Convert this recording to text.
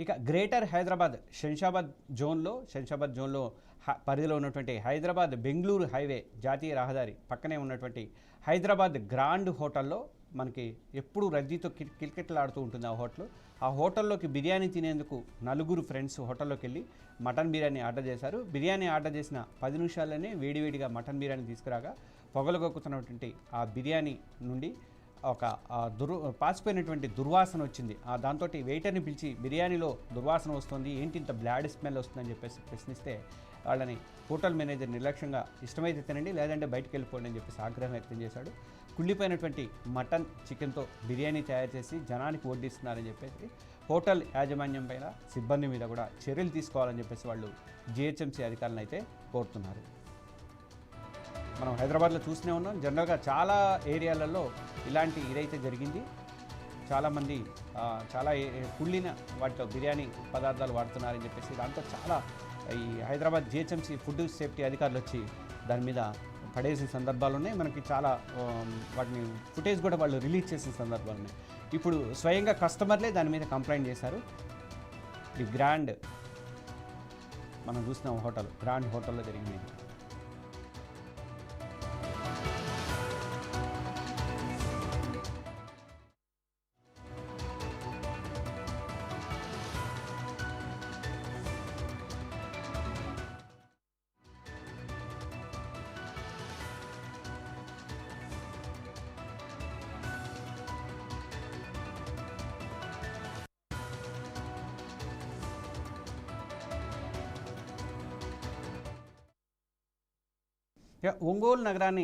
ఇక గ్రేటర్ హైదరాబాద్ శంషాబాద్ జోన్లో పరిధిలో ఉన్నటువంటి హైదరాబాద్ బెంగళూరు హైవే జాతీయ రహదారి పక్కనే ఉన్నటువంటి హైదరాబాద్ గ్రాండ్ హోటల్లో మనకి ఎప్పుడు రద్దీతో కిటకిటలాడుతూ ఉంటుంది ఆ హోటల్లోకి బిర్యానీ తినేందుకు నలుగురు ఫ్రెండ్స్ హోటల్లోకి వెళ్ళి మటన్ బిర్యానీ ఆర్డర్ చేశారు. బిర్యానీ ఆర్డర్ చేసిన 10 నిమిషాల్లోనే వేడివేడిగా మటన్ బిర్యానీ తీసుకురాగా పొగలగొక్కుతున్నటువంటి ఆ బిర్యానీ నుండి ఒక పాసిపోయినటువంటి దుర్వాసన వచ్చింది. దాంతో వెయిటర్ని పిలిచి బిర్యానీలో దుర్వాసన వస్తుంది, ఏంటి ఇంత బ్లాడ్ స్మెల్ వస్తుందని చెప్పేసి ప్రశ్నిస్తే వాళ్ళని హోటల్ మేనేజర్ నిర్లక్ష్యంగా ఇష్టమైతే తినండి లేదంటే బయటకు వెళ్ళిపోండి అని చెప్పేసి ఆగ్రహం వ్యక్తం చేశాడు. కుళ్ళిపోయినటువంటి మటన్ చికెన్తో బిర్యానీ తయారు చేసి జనానికి వడ్డిస్తున్నారని చెప్పేసి హోటల్ యాజమాన్యం పైన సిబ్బంది మీద కూడా చర్యలు తీసుకోవాలని చెప్పేసి వాళ్ళు జిహెచ్ఎంసీ అధికారులను అయితే కోరుతున్నారు. మనం హైదరాబాద్లో చూస్తూనే ఉన్నాం, జనరల్గా చాలా ఏరియాలలో ఇలాంటి ఇదైతే జరిగింది. చాలామంది చాలా కుళ్ళిన వాటిలో బిర్యానీ పదార్థాలు వాడుతున్నారని చెప్పేసి దాంతో చాలా ఈ హైదరాబాద్ జిహెచ్ఎంసీ ఫుడ్ సేఫ్టీ అధికారులు వచ్చి దాని మీద పడేసిన సందర్భాలు ఉన్నాయి. మనకి చాలా వాటిని ఫుటేజ్ కూడా వాళ్ళు రిలీజ్ చేసిన సందర్భాలు ఉన్నాయి. ఇప్పుడు స్వయంగా కస్టమర్లే దాని మీద కంప్లైంట్ చేశారు. ది గ్రాండ్ మనం చూసిన గ్రాండ్ హోటల్లో జరిగింది. ఒంగోలు నగరాన్ని